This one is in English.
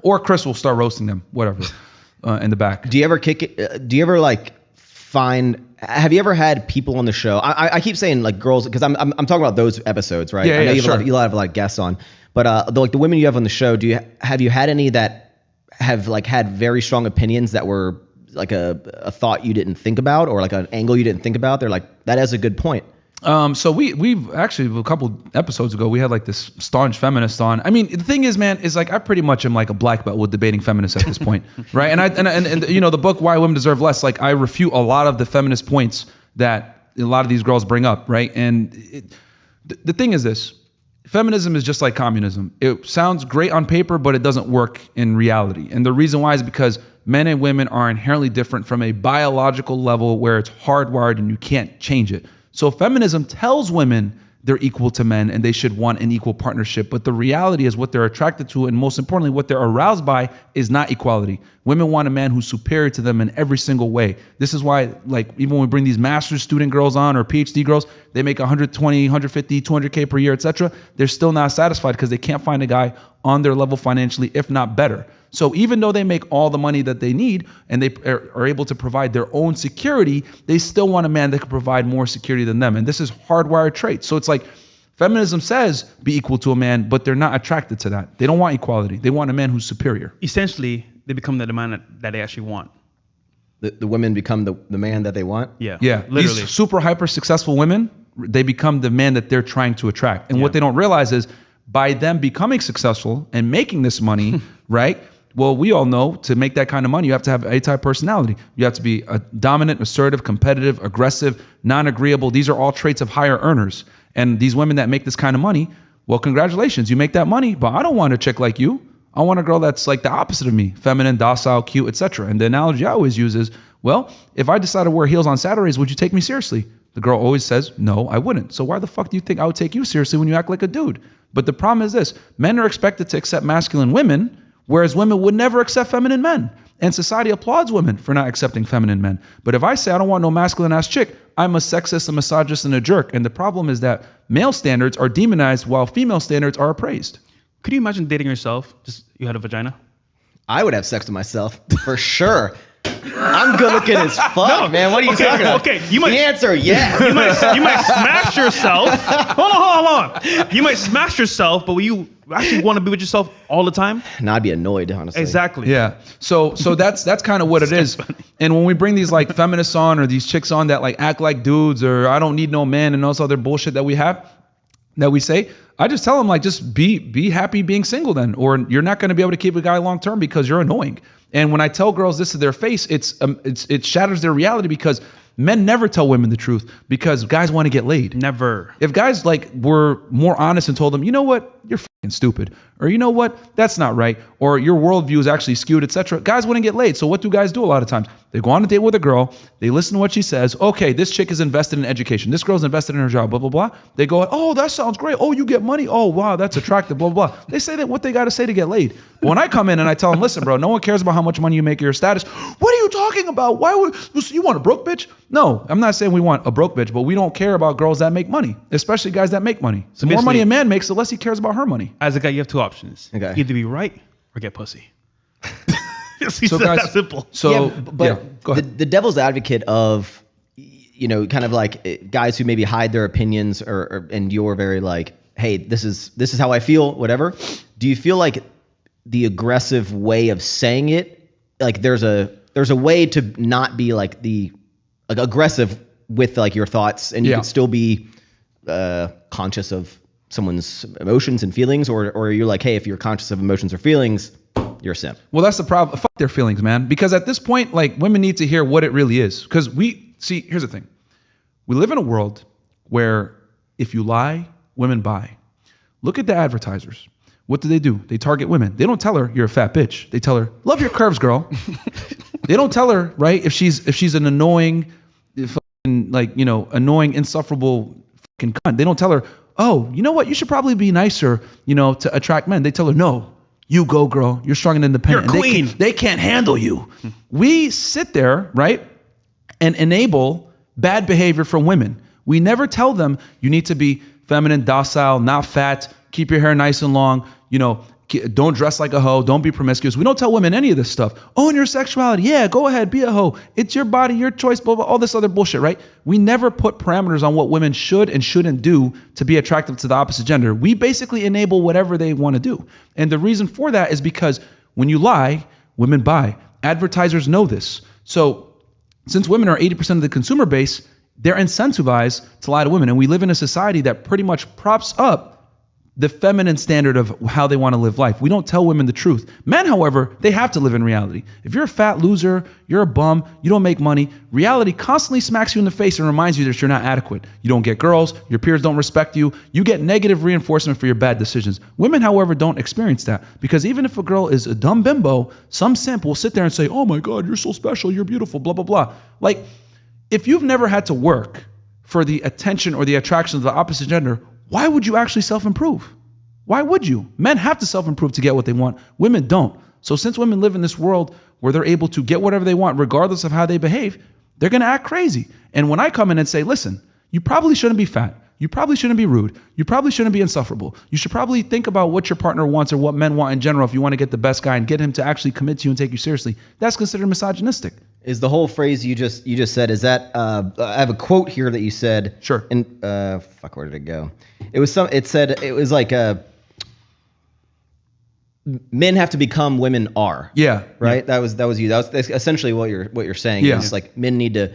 Or Chris will start roasting them, whatever, in the back. Do you ever kick it? Do you ever like have you ever had people on the show? I keep saying like girls, because I'm talking about those episodes, right? Yeah, I know you sure. have a lot of guests on, but the women you have on the show, have you had any that have like had very strong opinions that were like a thought you didn't think about, or like an angle you didn't think about? They're like, that is a good point. So we've actually, a couple episodes ago, we had like this staunch feminist on. I mean, the thing is, man, is like I pretty much am like a black belt with debating feminists at this point, right? And you know, the book Why Women Deserve Less, like I refute a lot of the feminist points that a lot of these girls bring up, right? And the thing is this: feminism is just like communism. It sounds great on paper, but it doesn't work in reality. And the reason why is because men and women are inherently different from a biological level where it's hardwired and you can't change it. So feminism tells women they're equal to men and they should want an equal partnership. But the reality is what they're attracted to, and most importantly, what they're aroused by, is not equality. Women want a man who's superior to them in every single way. This is why, like, even when we bring these master's student girls on or PhD girls, they make 120, 150, 200K per year, etc. They're still not satisfied because they can't find a guy on their level financially, if not better. So even though they make all the money that they need and they are able to provide their own security, they still want a man that can provide more security than them. And this is hardwired traits. So it's like feminism says be equal to a man, but they're not attracted to that. They don't want equality. They want a man who's superior. Essentially, they become the man that they actually want. The women become the man that they want? Yeah. Yeah. Literally. These super hyper successful women, they become the man that they're trying to attract. And what they don't realize is by them becoming successful and making this money, right? Well, we all know to make that kind of money, you have to have A-type personality. You have to be a dominant, assertive, competitive, aggressive, non-agreeable. These are all traits of higher earners. And these women that make this kind of money, well, congratulations, you make that money, but I don't want a chick like you. I want a girl that's like the opposite of me, feminine, docile, cute, etc. And the analogy I always use is, well, if I decided to wear heels on Saturdays, would you take me seriously? The girl always says, no, I wouldn't. So why the fuck do you think I would take you seriously when you act like a dude? But the problem is this: men are expected to accept masculine women, whereas women would never accept feminine men. And society applauds women for not accepting feminine men. But if I say I don't want no masculine ass chick, I'm a sexist, a misogynist, and a jerk. And the problem is that male standards are demonized while female standards are appraised. Could you imagine dating yourself? Just you had a vagina? I would have sex with myself for sure. I'm good looking as fuck, man. What are you talking about? Okay, you might. The answer, yeah. You might smash yourself. Hold on. You might smash yourself, but will you actually want to be with yourself all the time? No, I'd be annoyed, honestly. Exactly. Yeah. So that's kind of what it is. And when we bring these like feminists on or these chicks on that like act like dudes or I don't need no man and all this other bullshit that we have, that we say, I just tell them like, just be happy being single then, or you're not going to be able to keep a guy long term because you're annoying. And when I tell girls this to their face, it shatters their reality because men never tell women the truth because guys want to get laid. Never. If guys like were more honest and told them, you know what, you're fucking stupid, or you know what, that's not right, or your worldview is actually skewed, etc., guys wouldn't get laid. So what do guys do a lot of times? They go on a date with a girl, they listen to what she says. Okay, this chick is invested in education. This girl's invested in her job, blah, blah, blah. They go, oh, that sounds great. Oh, you get money. Oh, wow, that's attractive, blah, blah, blah. They say that what they got to say to get laid. But when I come in and I tell them, listen, bro, no one cares about how much money you make or your status. What are you talking about? Why would you want a broke bitch? No, I'm not saying we want a broke bitch, but we don't care about girls that make money, especially guys that make money. So the more money a man makes, the less he cares about her money. As a guy, you have two options. Okay. Either be right or get pussy. So guys, that simple. So, yeah, but go ahead. the devil's advocate of, you know, kind of like guys who maybe hide their opinions and you're very like, hey, this is how I feel, whatever. Do you feel like the aggressive way of saying it, like there's a way to not be like aggressive with like your thoughts and you can still be conscious of someone's emotions and feelings, or are you like, hey, if you're conscious of emotions or feelings, you're a simp? Well, that's the problem. Fuck their feelings, man. Because at this point, like, women need to hear what it really is. Because here's the thing. We live in a world where if you lie, women buy. Look at the advertisers. What do? They target women. They don't tell her you're a fat bitch. They tell her, love your curves, girl. They don't tell her, right, if she's an annoying, annoying, insufferable fucking cunt. They don't tell her, oh, you know what? You should probably be nicer, to attract men. They tell her, no, you go, girl. You're strong and independent. You're a queen. They can't handle you. We sit there, right, and enable bad behavior from women. We never tell them you need to be feminine, docile, not fat, keep your hair nice and long, don't dress like a hoe, don't be promiscuous. We don't tell women any of this stuff. Own your sexuality. Yeah, go ahead, be a hoe. It's your body, your choice, blah, blah, all this other bullshit, right? We never put parameters on what women should and shouldn't do to be attractive to the opposite gender. We basically enable whatever they want to do. And the reason for that is because when you lie, women buy. Advertisers know this. So since women are 80% of the consumer base, they're incentivized to lie to women. And we live in a society that pretty much props up the feminine standard of how they want to live life. We don't tell women the truth. Men, however, they have to live in reality. If you're a fat loser, you're a bum, you don't make money, reality constantly smacks you in the face and reminds you that you're not adequate. You don't get girls, your peers don't respect you, you get negative reinforcement for your bad decisions. Women, however, don't experience that, because even if a girl is a dumb bimbo, some simp will sit there and say, oh my God, you're so special, you're beautiful, blah, blah, blah. Like, if you've never had to work for the attention or the attraction of the opposite gender, why would you actually self-improve? Why would you? Men have to self-improve to get what they want. Women don't. So since women live in this world where they're able to get whatever they want, regardless of how they behave, they're going to act crazy. And when I come in and say, listen, you probably shouldn't be fat. You probably shouldn't be rude. You probably shouldn't be insufferable. You should probably think about what your partner wants or what men want in general if you want to get the best guy and get him to actually commit to you and take you seriously. That's considered misogynistic. Is the whole phrase you just said, is that I have a quote here that you said. Sure. And where did it go? It was like men have to become women are. Yeah. Right? Yeah. That was you. That's essentially what you're saying. Yeah. It's like men need to